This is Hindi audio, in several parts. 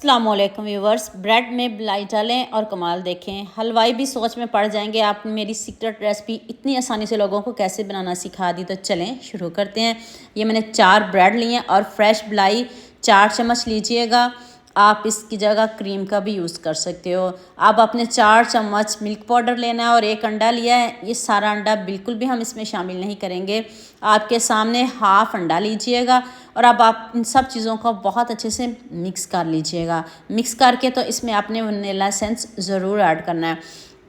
अस्सलामुअलैकुम व्यूवर्स, ब्रेड में मलाई डालें और कमाल देखें। हलवाई भी सोच में पड़ जाएंगे आपने मेरी सीक्रेट रेसिपी इतनी आसानी से लोगों को कैसे बनाना सिखा दी। तो चलें शुरू करते हैं। ये मैंने 4 ब्रेड लिए हैं और फ्रेश मलाई 4 चम्मच लीजिएगा। आप इसकी जगह क्रीम का भी यूज़ कर सकते हो। अब आपने 4 चम्मच मिल्क पाउडर लेना है और 1 अंडा लिया है। ये सारा अंडा बिल्कुल भी हम इसमें शामिल नहीं करेंगे। आपके सामने हाफ अंडा लीजिएगा और अब आप इन सब चीज़ों को बहुत अच्छे से मिक्स कर लीजिएगा। मिक्स करके तो इसमें आपने वनीला एसेंस ज़रूर ऐड करना है।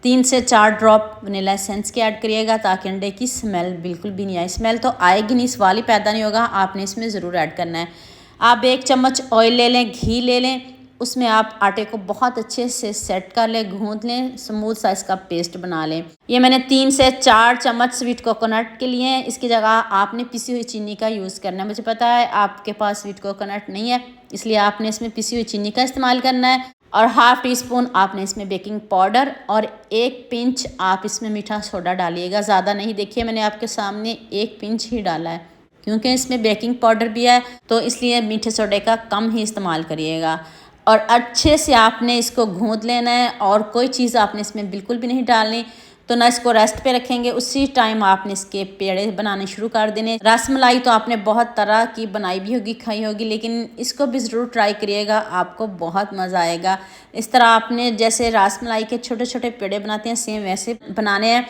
3 से 4 ड्रॉप वनीला एसेंस के ऐड करिएगा ताकि अंडे की स्मेल बिल्कुल भी नहीं आए। स्मेल तो आएगी नहीं, सवाल ही पैदा नहीं होगा। आपने इसमें ज़रूर ऐड करना है। आप 1 चम्मच ऑयल ले लें, घी ले लें। उसमें आप आटे को बहुत अच्छे से सेट कर लें, गूंथ लें, स्मूथ साइज़ का पेस्ट बना लें। ये मैंने 3 से 4 चम्मच स्वीट कोकोनट के लिए हैं। इसकी जगह आपने पिसी हुई चीनी का यूज़ करना है। मुझे पता है आपके पास स्वीट कोकोनट नहीं है, इसलिए आपने इसमें पिसी हुई चीनी का इस्तेमाल करना है। और हाफ़ टी स्पून आपने इसमें बेकिंग पाउडर और 1 पिंच आप इसमें मीठा सोडा डालिएगा। ज़्यादा नहीं, देखिए मैंने आपके सामने 1 पिंच ही डाला है क्योंकि इसमें बेकिंग पाउडर भी है, तो इसलिए मीठे सोडे का कम ही इस्तेमाल करिएगा। और अच्छे से आपने इसको गूंथ लेना है और कोई चीज़ आपने इसमें बिल्कुल भी नहीं डालनी। तो ना इसको रेस्ट पे रखेंगे, उसी टाइम आपने इसके पेड़े बनाने शुरू कर देने। रसमलाई तो आपने बहुत तरह की बनाई भी होगी, खाई होगी, लेकिन इसको भी ज़रूर ट्राई करिएगा, आपको बहुत मज़ा आएगा। इस तरह आपने जैसे रसमलाई के छोटे छोटे पेड़े बनाते हैं, सेम वैसे बनाने हैं।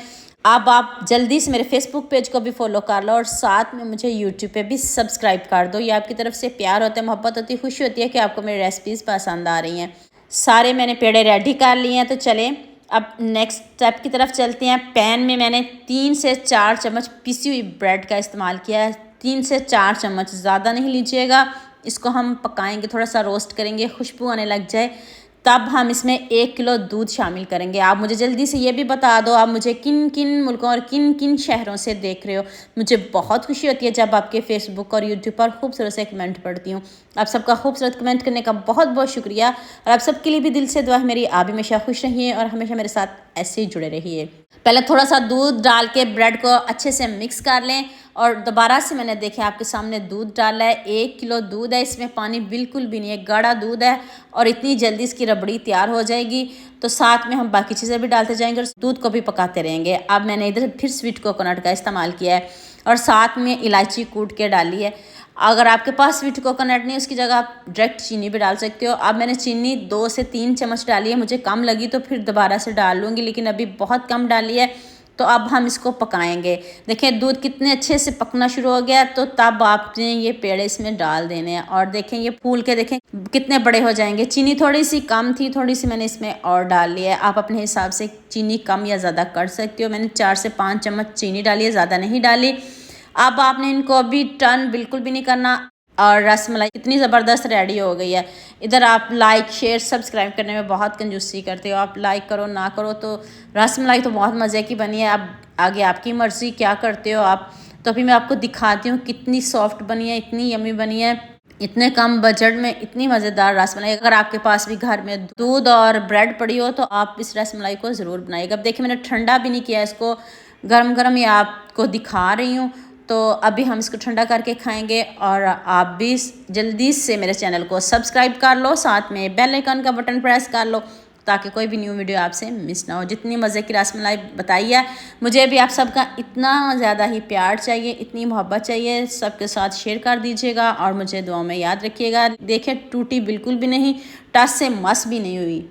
अब आप जल्दी से मेरे फेसबुक पेज को भी फॉलो कर लो और साथ में मुझे यूट्यूब पे भी सब्सक्राइब कर दो। ये आपकी तरफ से प्यार होता है, मोहब्बत होती है, खुशी होती है कि आपको मेरी रेसिपीज़ पसंद आ रही हैं। सारे मैंने पेड़े रेडी कर लिए हैं। तो चलें अब नेक्स्ट स्टेप की तरफ चलते हैं। पैन में मैंने 3 से 4 चम्मच पिसी हुई ब्रेड का इस्तेमाल किया है। 3 से 4 चम्मच, ज़्यादा नहीं लीजिएगा। इसको हम पकाएंगे, थोड़ा सा रोस्ट करेंगे, खुशबू आने लग जाए तब हम इसमें 1 किलो दूध शामिल करेंगे। आप मुझे जल्दी से ये भी बता दो आप मुझे किन किन मुल्कों और किन किन शहरों से देख रहे हो। मुझे बहुत खुशी होती है जब आपके फेसबुक और यूट्यूब पर खूबसूरत से कमेंट पढ़ती हूँ। आप सबका खूबसूरत कमेंट करने का बहुत बहुत शुक्रिया और आप सबके लिए भी दिल से दुआ है मेरी। आप हमेशा खुश रहिए और हमेशा मेरे साथ ऐसे ही जुड़े रहिए। पहले थोड़ा सा दूध डाल के ब्रेड को अच्छे से मिक्स कर लें और दोबारा से मैंने देखे आपके सामने दूध डाला है। 1 किलो दूध है, इसमें पानी बिल्कुल भी नहीं है, गाढ़ा दूध है और इतनी जल्दी इसकी रबड़ी तैयार हो जाएगी। तो साथ में हम बाकी चीज़ें भी डालते जाएंगे और दूध को भी पकाते रहेंगे। अब मैंने इधर फिर स्वीट कोकोनट का इस्तेमाल किया है और साथ में इलायची कूट के डाली है। अगर आपके पास स्वीट कोकोनट नहीं, उसकी जगह आप डायरेक्ट चीनी भी डाल सकते हो। अब मैंने चीनी 2 से 3 चम्मच डाली है, मुझे कम लगी तो फिर दोबारा से डाल लूँगी, लेकिन अभी बहुत कम डाली है। तो अब हम इसको पकाएंगे। देखें दूध कितने अच्छे से पकना शुरू हो गया, तो तब आपने ये पेड़े इसमें डाल देने हैं और देखें ये फूल के देखें कितने बड़े हो जाएंगे। चीनी थोड़ी सी कम थी, थोड़ी सी मैंने इसमें और डाल लिया है। आप अपने हिसाब से चीनी कम या ज़्यादा कर सकते हो। मैंने 4 से 5 चम्मच चीनी डाली है, ज़्यादा नहीं डाली। अब आपने इनको अभी टर्न बिल्कुल भी नहीं करना और रसमलाई इतनी ज़बरदस्त रेडी हो गई है। इधर आप लाइक शेयर सब्सक्राइब करने में बहुत कंजूसी करते हो, आप लाइक करो ना करो। तो रसमलाई तो बहुत मज़े की बनी है। अब आगे आपकी मर्ज़ी क्या करते हो आप। तो अभी मैं आपको दिखाती हूँ कितनी सॉफ्ट बनी है, इतनी यमी बनी है, इतने कम बजट में इतनी मज़ेदार रसमलाई। अगर आपके पास भी घर में दूध और ब्रेड पड़ी हो तो आप इस रसमलाई को ज़रूर बनाइएगा। अब देखिए मैंने ठंडा भी नहीं किया, इसको गरम गरम ही आपको दिखा रही हूँ। तो अभी हम इसको ठंडा करके खाएंगे और आप भी जल्दी से मेरे चैनल को सब्सक्राइब कर लो, साथ में बेल आइकन का बटन प्रेस कर लो ताकि कोई भी न्यू वीडियो आपसे मिस ना हो। जितनी मज़े की रसमलाई बताई है, मुझे भी आप सबका इतना ज़्यादा ही प्यार चाहिए, इतनी मोहब्बत चाहिए। सबके साथ शेयर कर दीजिएगा और मुझे दुआ में याद रखिएगा। देखिए टूटी बिल्कुल भी नहीं, टस से मस भी नहीं हुई।